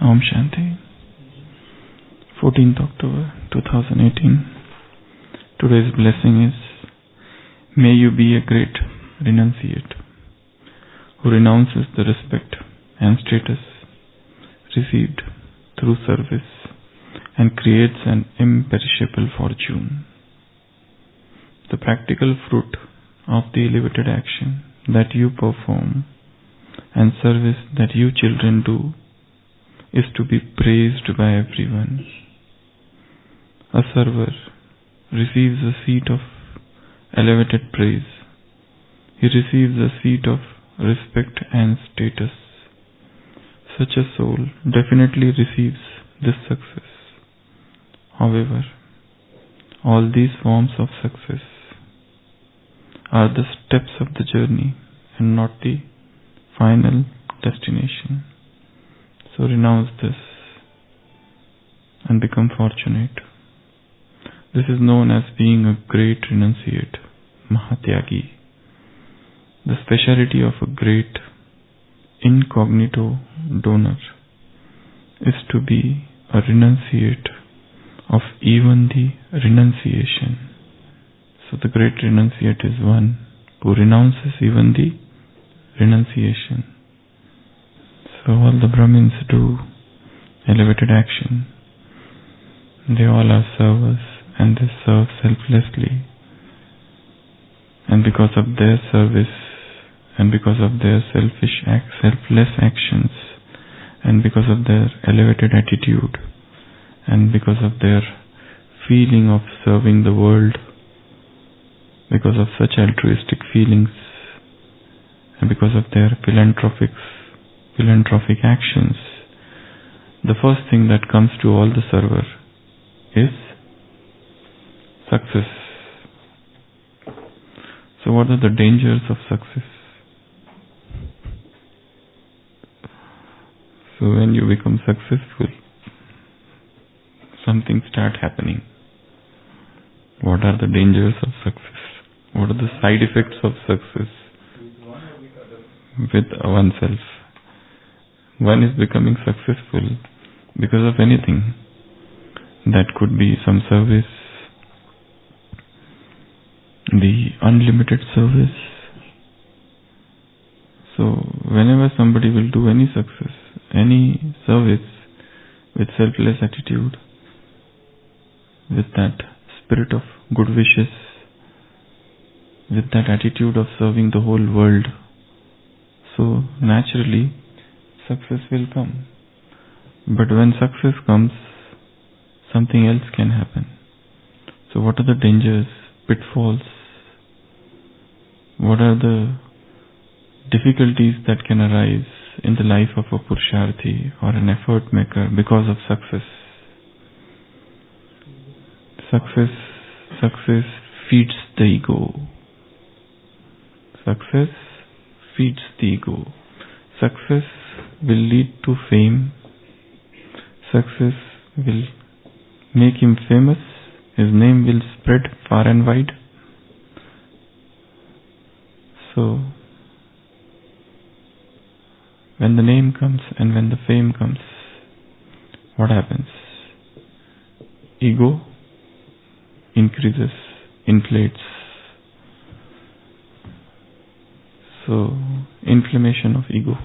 Om Shanti. 14th October 2018. Today's blessing is, may you be a great renunciate who renounces the respect and status received through service and creates an imperishable fortune. The practical fruit of the elevated action that you perform and service that you children do is to be praised by everyone. A server receives a seat of elevated praise. He receives a seat of respect and status. Such a soul definitely receives this success. However, all these forms of success are the steps of the journey and not the final destination. So renounce this and become fortunate. This is known as being a great renunciate, Mahatyagi. The speciality of a great incognito donor is to be a renunciate of even the renunciation. So the great renunciate is one who renounces even the renunciation. So all the Brahmins do elevated action. They all are servers and they serve selflessly. And because of their service and because of their selfless actions and because of their elevated attitude and because of their feeling of serving the world, because of such altruistic feelings and because of their philanthropic actions, the first thing that comes to all the server is success. So what are the dangers of success? So when you become successful, something starts happening. What are the dangers of success? What are the side effects of success with oneself? One is becoming successful because of anything. That could be some service, the unlimited service. So whenever somebody will do any success, any service with selfless attitude, with that spirit of good wishes, with that attitude of serving the whole world, so naturally success will come. But when success comes, something else can happen. So what are the dangers, pitfalls? What are the difficulties that can arise in the life of a Purusharthi or an effort maker because of success? Success feeds the ego. Success feeds the ego. Success will lead to fame. Success will make him famous. His name will spread far and wide. So, when the name comes and when the fame comes, what happens? Ego increases, inflates. So, inflammation of ego.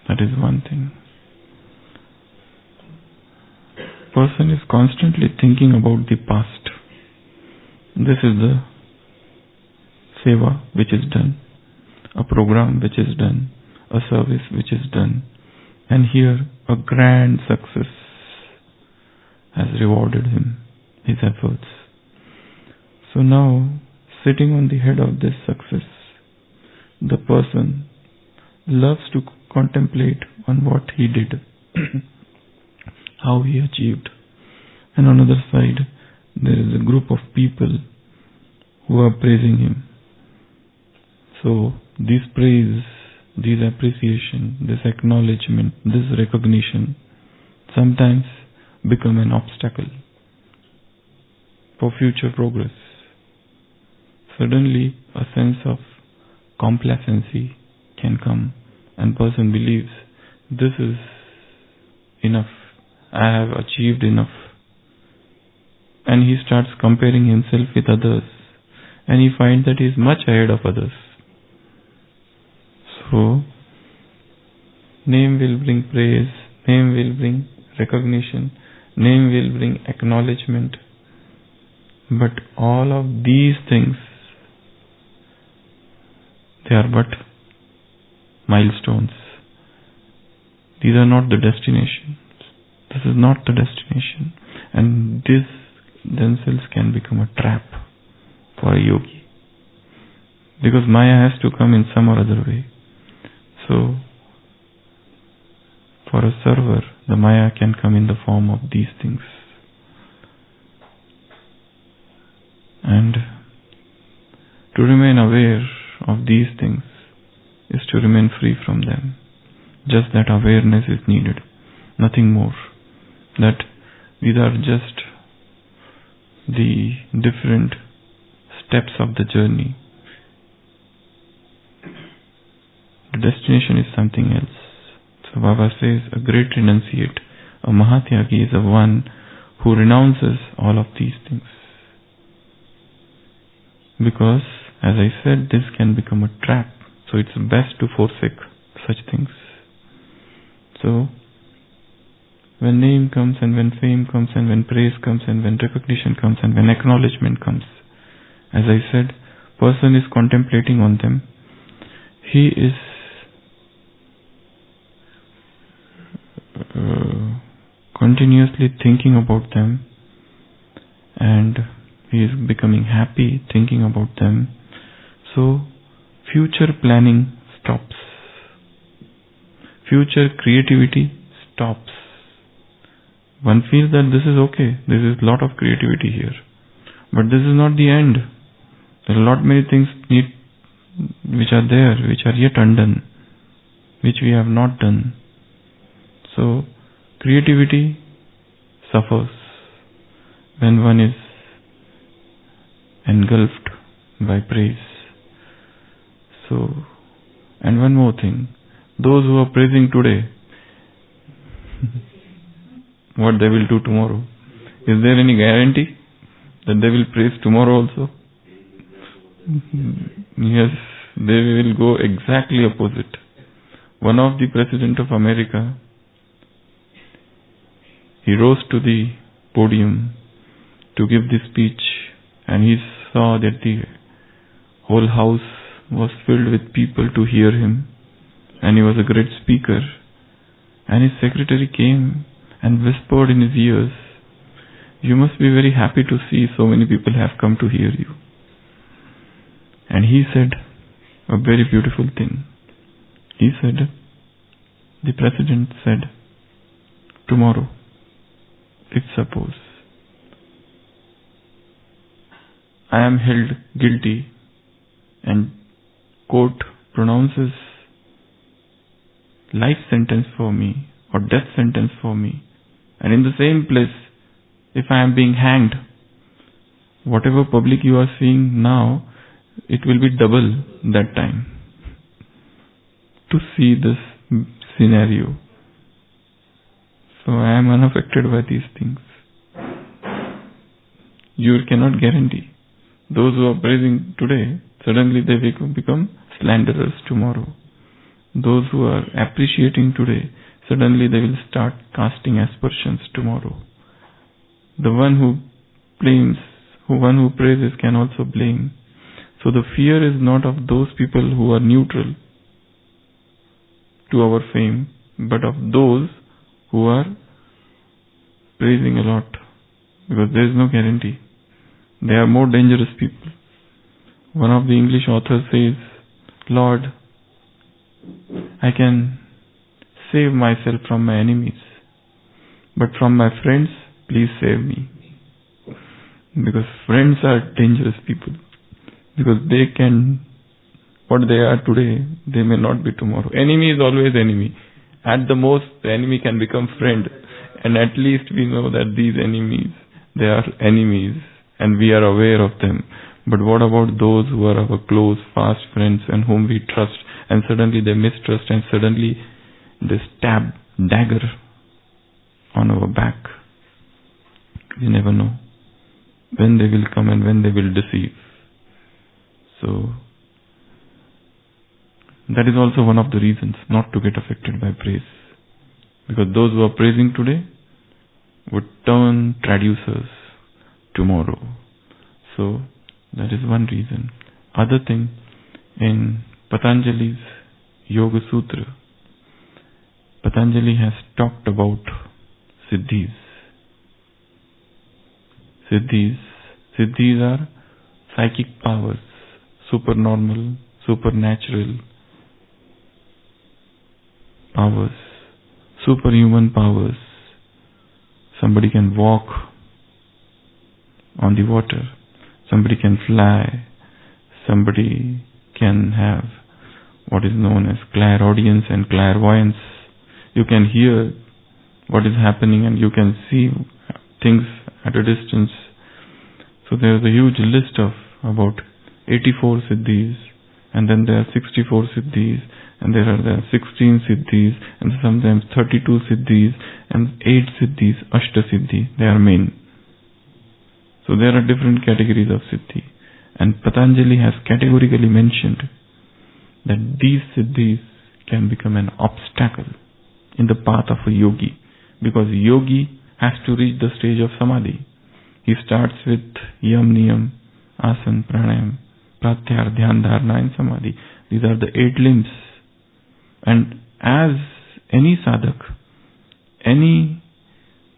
That is one thing. Person is constantly thinking about the past. This is the seva which is done, a program which is done, a service which is done, and here a grand success has rewarded him, his efforts. So now, sitting on the head of this success, the person loves to contemplate on what he did, how he achieved. And on the other side, there is a group of people who are praising him. So this praise, this appreciation, this acknowledgement, this recognition sometimes become an obstacle for future progress. Suddenly a sense of complacency can come and person believes this is enough. I have achieved enough. And he starts comparing himself with others. And he finds that he is much ahead of others. So, name will bring praise, name will bring recognition, name will bring acknowledgement. But all of these things, they are but milestones. These are not the destination. This is not the destination. And these themselves can become a trap for a yogi. Because Maya has to come in some or other way. So, for a server, the Maya can come in the form of these things. And to remain aware of these things is to remain free from them. Just that awareness is needed, nothing more. That these are just the different steps of the journey. The destination is something else. So Baba says a great renunciate, a Mahatyagi is a one who renounces all of these things. Because, as I said, this can become a trap. So it's best to forsake such things. So, when name comes and when fame comes and when praise comes and when recognition comes and when acknowledgement comes, as I said, person is contemplating on them. He is continuously thinking about them, and he is becoming happy thinking about them. So, future planning stops. Future creativity stops. One feels that this is okay, there is a lot of creativity here. But this is not the end. There are a lot many things which are there, which are yet undone, which we have not done. So, creativity suffers when one is engulfed by praise. So, and one more thing, those who are praising today, what they will do tomorrow? Is there any guarantee that they will praise tomorrow also? Yes, they will go exactly opposite. One of the President of America, he rose to the podium to give the speech, and he saw that the whole house was filled with people to hear him, and he was a great speaker. And his secretary came and whispered in his ears, "You must be very happy to see so many people have come to hear you." And he said a very beautiful thing. He said, the president said, tomorrow, let's suppose I am held guilty and court pronounces life sentence for me or death sentence for me, and in the same place, if I am being hanged, whatever public you are seeing now, it will be double that time to see this scenario. So I am unaffected by these things. You cannot guarantee. Those who are praising today, suddenly they become slanderers tomorrow. Those who are appreciating today, suddenly they will start casting aspersions tomorrow. The one who blames, one who praises can also blame. So the fear is not of those people who are neutral to our fame, but of those who are praising a lot, because there is no guarantee. They are more dangerous people. One of the English authors says, "Lord, I can save myself from my enemies, but from my friends, please save me." Because friends are dangerous people. Because they can, what they are today, they may not be tomorrow. Enemy is always enemy. At the most, the enemy can become friend. And at least we know that these enemies, they are enemies. And we are aware of them. But what about those who are our close, fast friends and whom we trust, and suddenly they mistrust and suddenly they stab, dagger on our back. We never know when they will come and when they will deceive. So that is also one of the reasons not to get affected by praise. Because those who are praising today would turn traducers tomorrow. So that is one reason. Other thing, in Patanjali's Yoga Sutra, Patanjali has talked about siddhis. Siddhis are psychic powers, supernormal, supernatural powers, superhuman powers. Somebody can walk on the water, somebody can fly, somebody can have what is known as clairaudience and clairvoyance. You can hear what is happening and you can see things at a distance. So there is a huge list of about 84 siddhis, and then there are 64 siddhis, and there are 16 siddhis, and sometimes 32 siddhis, and 8 siddhis, Ashta Siddhi, they are main. So there are different categories of siddhi. And Patanjali has categorically mentioned that these siddhis can become an obstacle in the path of a yogi, because yogi has to reach the stage of samadhi. He starts with yam, niyam, asan, pranayam, pratyahara, dhyan, dharana and samadhi. These are the 8 limbs. And as any sadhak, any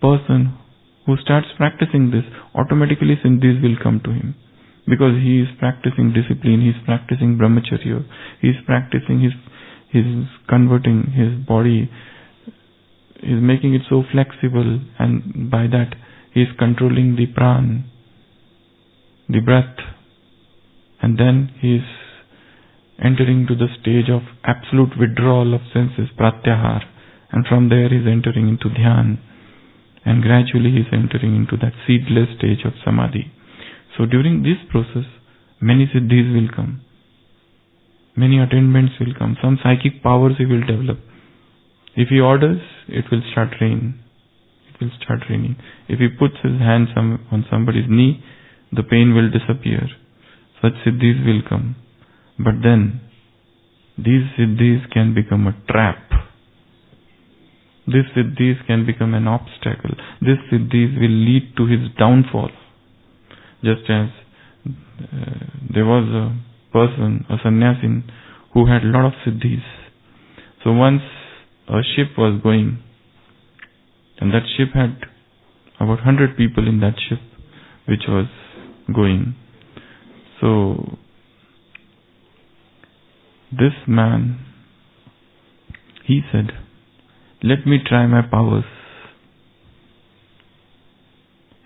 person who starts practicing this, automatically siddhis will come to him. Because he is practicing discipline, he is practicing brahmacharya, he is practicing his converting his body, he is making it so flexible, and by that he is controlling the pran, the breath, and then he is entering to the stage of absolute withdrawal of senses, pratyahara, and from there he is entering into dhyan, and gradually he is entering into that seedless stage of samadhi. So during this process, many siddhis will come, many attainments will come, some psychic powers he will develop. If he orders, it will start raining. It will start raining. If he puts his hand on somebody's knee, the pain will disappear. Such siddhis will come. But then, these siddhis can become a trap. These siddhis can become an obstacle. These siddhis will lead to his downfall. Just as there was a person, a sannyasin, who had a lot of siddhis. So once a ship was going, and that ship had about 100 people in that ship which was going. So this man, he said, "Let me try my powers."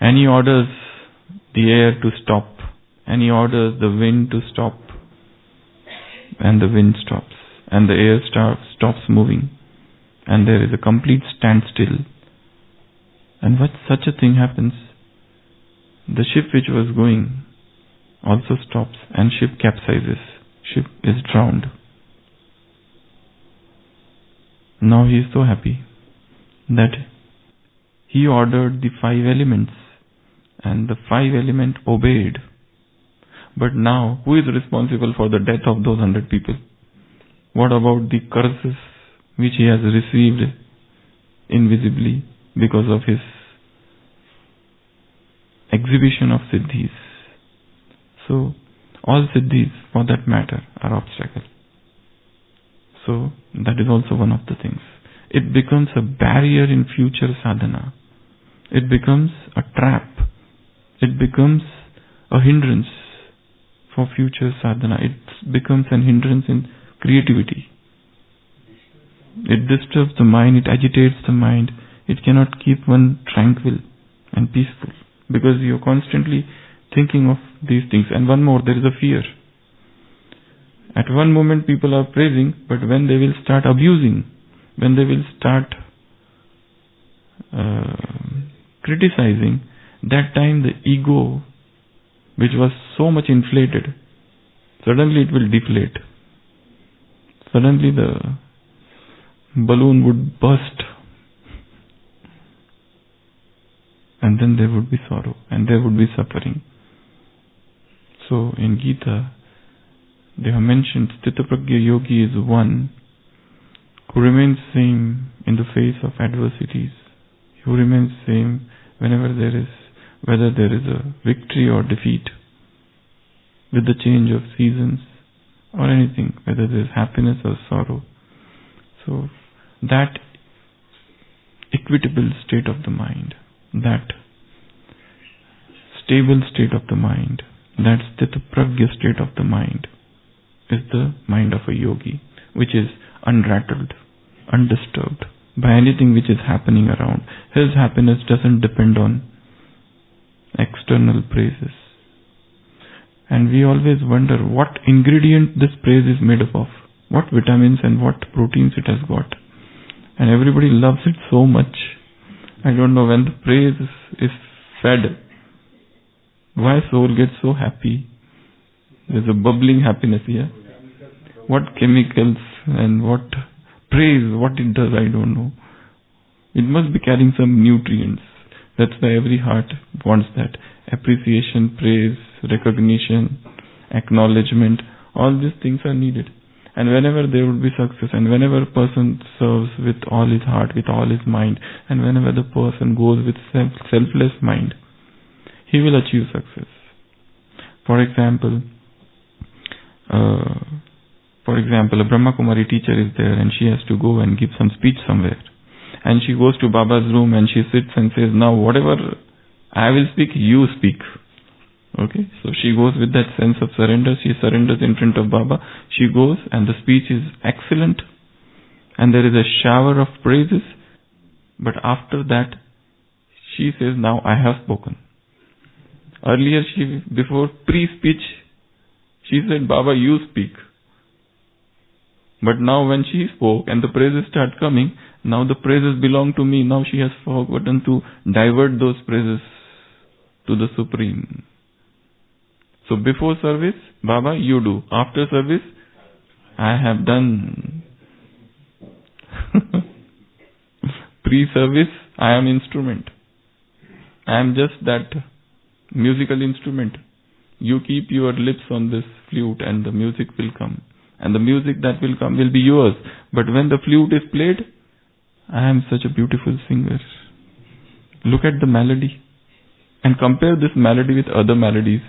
And he orders the air to stop, and he orders the wind to stop, and the wind stops, and the air stops moving, and there is a complete standstill. And when such a thing happens, the ship which was going also stops, and ship capsizes, ship is drowned. Now he is so happy that he ordered the 5 elements, and the 5 elements obeyed. But now, who is responsible for the death of those 100 people? What about the curses which he has received invisibly because of his exhibition of siddhis? So, all siddhis, for that matter, are obstacles. So, that is also one of the things. It becomes a barrier in future sadhana. It becomes a trap. It becomes a hindrance for future sadhana. It becomes an hindrance in creativity. It disturbs the mind, it agitates the mind. It cannot keep one tranquil and peaceful, because you are constantly thinking of these things. And one more, there is a fear. At one moment people are praising, but when they will start abusing, when they will start criticizing, that time the ego, which was so much inflated, suddenly it will deflate. Suddenly the balloon would burst. and then there would be sorrow, and there would be suffering. So in Gita, they have mentioned Sthitapragya Yogi is one who remains same in the face of adversities, who remains same whether there is a victory or defeat, with the change of seasons or anything, whether there is happiness or sorrow. So that equitable state of the mind, that stable state of the mind, that Sthitapragya state of the mind is the mind of a yogi, which is unrattled, undisturbed by anything which is happening around. His happiness doesn't depend on external praises. And we always wonder what ingredient this praise is made up of, what vitamins and what proteins it has got. And everybody loves it so much. I don't know, when the praise is fed, why soul gets so happy. There's a bubbling happiness here. What chemicals and what praise, what it does, I don't know. It must be carrying some nutrients. That's why every heart wants that. Appreciation, praise, recognition, acknowledgement, all these things are needed. And whenever there will be success, and whenever a person serves with all his heart, with all his mind, and whenever the person goes with selfless mind, he will achieve success. For example, a Brahma Kumari teacher is there, and she has to go and give some speech somewhere. And she goes to Baba's room and she sits and says, now whatever I will speak, you speak. Okay, so she goes with that sense of surrender. She surrenders in front of Baba. She goes and the speech is excellent and there is a shower of praises. But after that, she says, now I have spoken. Earlier, before pre-speech, she said, Baba, you speak. But now when she spoke and the praises start coming, now the praises belong to me. Now she has forgotten to divert those praises to the Supreme. So before service, Baba, you do. After service, I have done. Pre-service, I am instrument. I am just that musical instrument. You keep your lips on this flute and the music will come. And the music that will come will be yours. But when the flute is played, I am such a beautiful singer. Look at the melody and compare this melody with other melodies.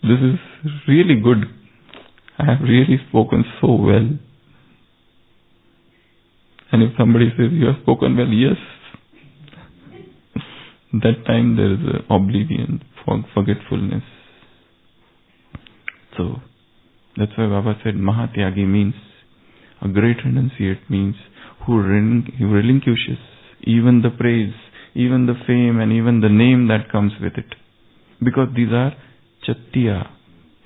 This is really good. I have really spoken so well. And if somebody says, you have spoken well, yes. That time there is oblivion, forgetfulness. So, that's why Baba said Mahatyagi means a great renunciate, means who relinquishes even the praise, even the fame and even the name that comes with it. Because these are Chattiya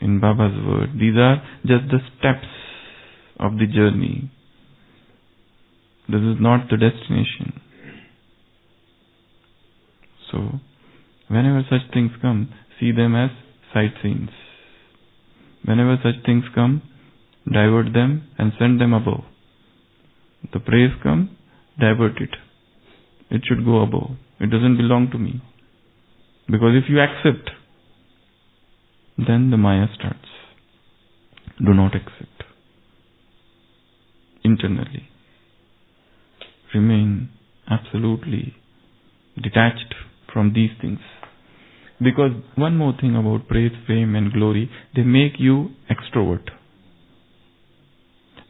in Baba's word. These are just the steps of the journey. This is not the destination. So, whenever such things come, see them as sightseeings. Whenever such things come, divert them and send them above. The praise comes, divert it. It should go above. It doesn't belong to me. Because if you accept, then the Maya starts. Do not accept. Internally. Remain absolutely detached from these things. Because one more thing about praise, fame and glory, they make you extrovert.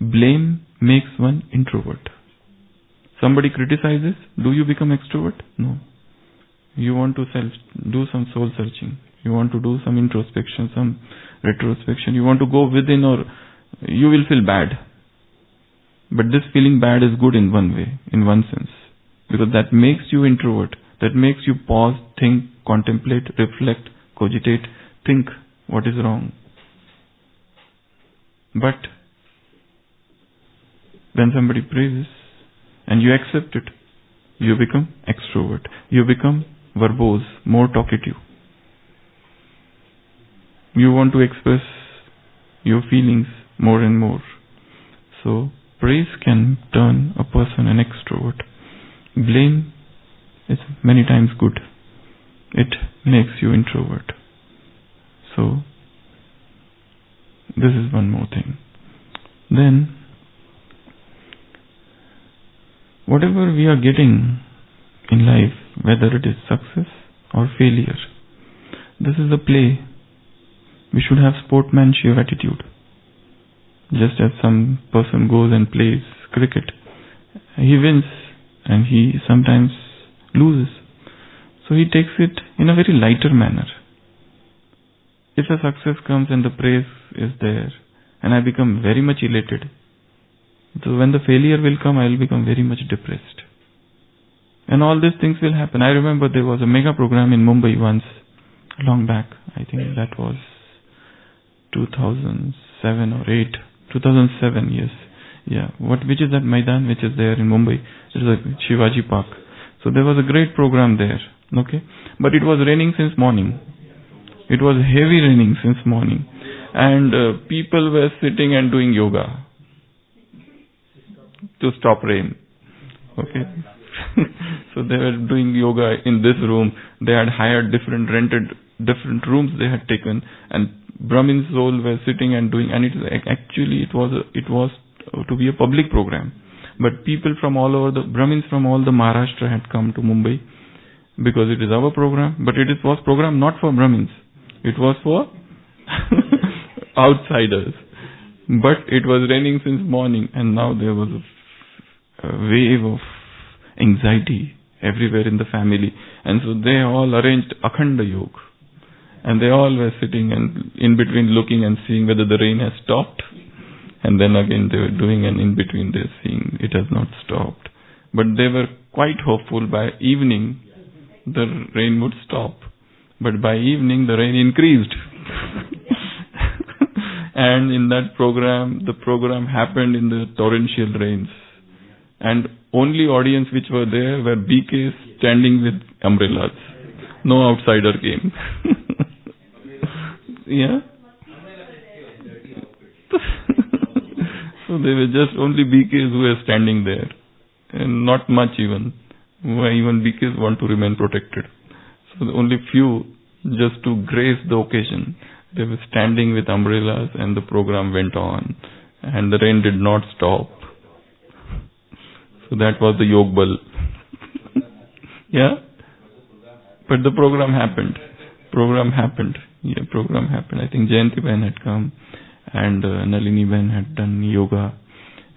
Blame makes one introvert. Somebody criticizes, do you become extrovert? No. You want to do some soul searching. You want to do some introspection, some retrospection. You want to go within, or you will feel bad. But this feeling bad is good in one way, in one sense. Because that makes you introvert. That makes you pause, think, contemplate, reflect, cogitate, think what is wrong. But when somebody praises and you accept it, you become extrovert. You become verbose, more talkative. You want to express your feelings more and more. So praise can turn a person an extrovert. Blame many times good. It makes you introvert. So, this is one more thing. Then, whatever we are getting in life, whether it is success or failure, this is a play. We should have sportsmanship attitude. Just as some person goes and plays cricket, he wins and he sometimes loses. So he takes it in a very lighter manner. If a success comes and the praise is there, and I become very much elated, so when the failure will come, I will become very much depressed. And all these things will happen. I remember there was a mega program in Mumbai once, long back. I think that was 2007 or 8. 2007, yes. Yeah. Which is that Maidan which is there in Mumbai? It is a Shivaji Park. So there was a great program there. Okay. But it was raining since morning. It was heavy raining since morning. And people were sitting and doing yoga to stop rain. Okay. So they were doing yoga in this room. They had rented different rooms they had taken, and Brahmin soul were sitting and doing, and it was to be a public program. But people from all over, the Brahmins from all the Maharashtra had come to Mumbai because it is our program. But it was program not for Brahmins. It was for outsiders. But it was raining since morning, and now there was a wave of anxiety everywhere in the family. And so they all arranged Akhanda Yoga. And they all were sitting and in between looking and seeing whether the rain has stopped. And then again they were doing, and in between they were seeing it has not stopped. But they were quite hopeful by evening the rain would stop. But by evening the rain increased. And in that program, the program happened in the torrential rains. And only audience which were there were BKs standing with umbrellas. No outsider came. Yeah. So they were just only BKs who were standing there. And not much even. Why even BKs want to remain protected. So only few, just to grace the occasion, they were standing with umbrellas, and the program went on. And the rain did not stop. So that was the Yog Bal. Yeah? But the program happened. Yeah, program happened. I think Jayanti Ben had come and Nalini Ben had done yoga.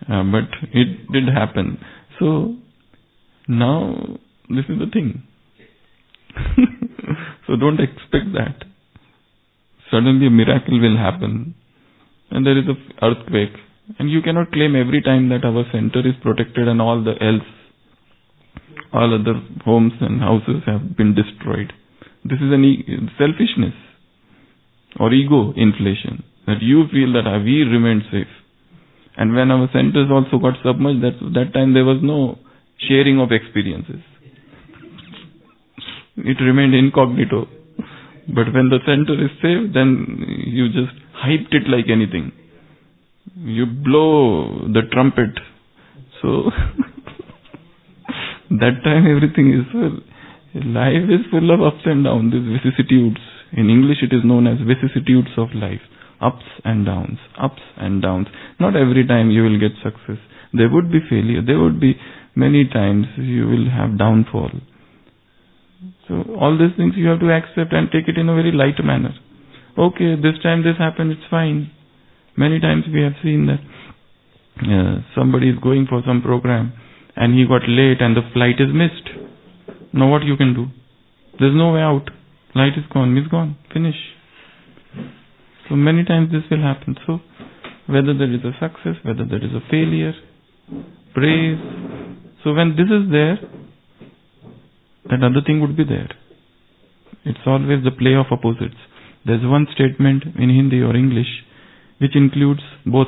But it did happen. So now this is the thing. So don't expect that. Suddenly a miracle will happen. And there is an earthquake. And you cannot claim every time that our center is protected and all other homes and houses have been destroyed. This is selfishness or ego inflation, that you feel that we remained safe. And when our centers also got submerged, that time there was no sharing of experiences. It remained incognito. But when the center is safe, then you just hyped it like anything. You blow the trumpet. So that time everything is well. Life is full of ups and downs, these vicissitudes. In English it is known as vicissitudes of life. Ups and downs, ups and downs. Not every time you will get success. There would be failure. There would be many times you will have downfall. So all these things you have to accept and take it in a very light manner. Okay, this time this happened, it's fine. Many times we have seen that somebody is going for some program and he got late and the flight is missed. Now what you can do? There's no way out. Light is gone, is gone, finish. So many times this will happen. So whether there is a success, whether there is a failure, praise. So when this is there, that other thing would be there. It's always the play of opposites. There's one statement in Hindi or English which includes both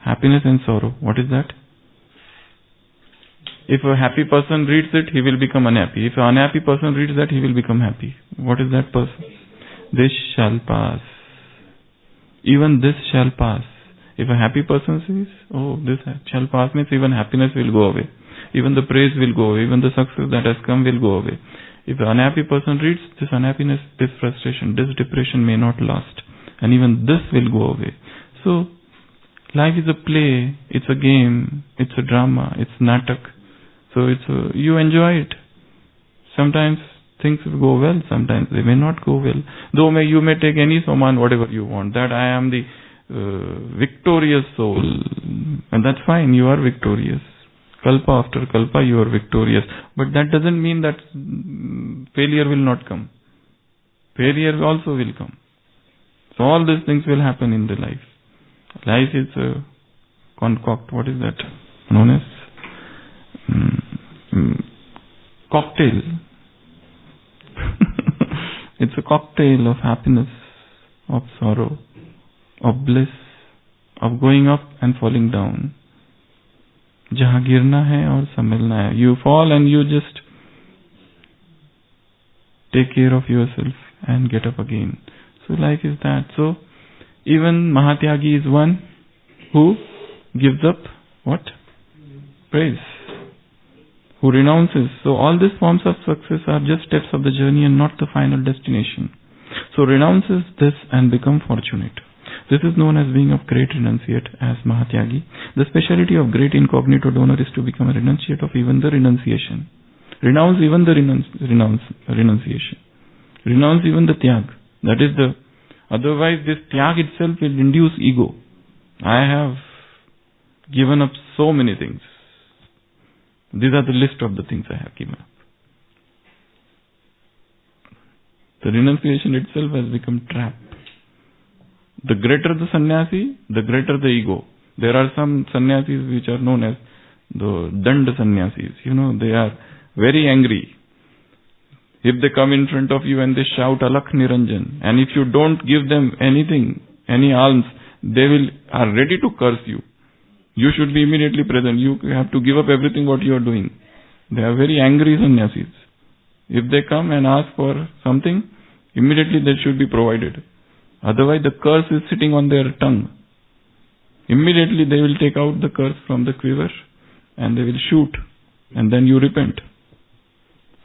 happiness and sorrow. What is that? If a happy person reads it, he will become unhappy. If an unhappy person reads that, he will become happy. What is that person? This shall pass. Even this shall pass. If a happy person says, oh, this shall pass, means even happiness will go away. Even the praise will go away. Even the success that has come will go away. If an unhappy person reads, this unhappiness, this frustration, this depression may not last. And even this will go away. So, life is a play, it's a game, it's a drama, it's natak. So you enjoy it. Sometimes things will go well, sometimes they may not go well. Though you may take any saman, whatever you want, that I am the victorious soul. And that's fine, you are victorious. Kalpa after kalpa you are victorious. But that doesn't mean that failure will not come. Failure also will come. So all these things will happen in the life. Life is a concoct, what is that? Known as cocktail. It's a cocktail of happiness, of sorrow, of bliss, of going up and falling down. जहाँ गिरना है और संभलना है. You fall and you just take care of yourself and get up again. So life is that. So even Mahatyagi is one who gives up what? Praise. Who renounces. So all these forms of success are just steps of the journey and not the final destination. So renounces this and become fortunate. This is known as being of great renunciate as Mahatyagi. The speciality of great incognito donor is to become a renunciate of even the renunciation. Renounce even the renunciation. Renounce even the tyag. That is the, otherwise this tyag itself will induce ego. I have given up so many things. These are the list of the things I have given up. The renunciation itself has become trap. The greater the sannyasi, the greater the ego. There are some sannyasis which are known as the dand sannyasis. They are very angry. If they come in front of you and they shout Alakh Niranjan, and if you don't give them anything, any alms, they are ready to curse you. You should be immediately present. You have to give up everything what you are doing. They are very angry sannyasis. If they come and ask for something, immediately that should be provided. Otherwise the curse is sitting on their tongue. Immediately they will take out the curse from the quiver and they will shoot. And then you repent.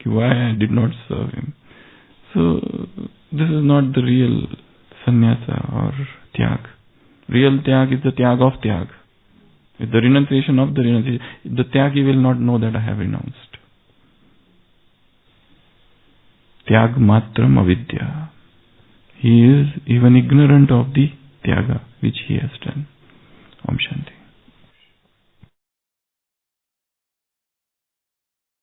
Why I did not serve him. So this is not the real sannyasa or tyag. Real tyag is the tyag of tyag. It's the renunciation of the renunciation. The tyagi will not know that I have renounced. Tyag matram avidya. He is even ignorant of the tyaga which he has done. Om Shanti.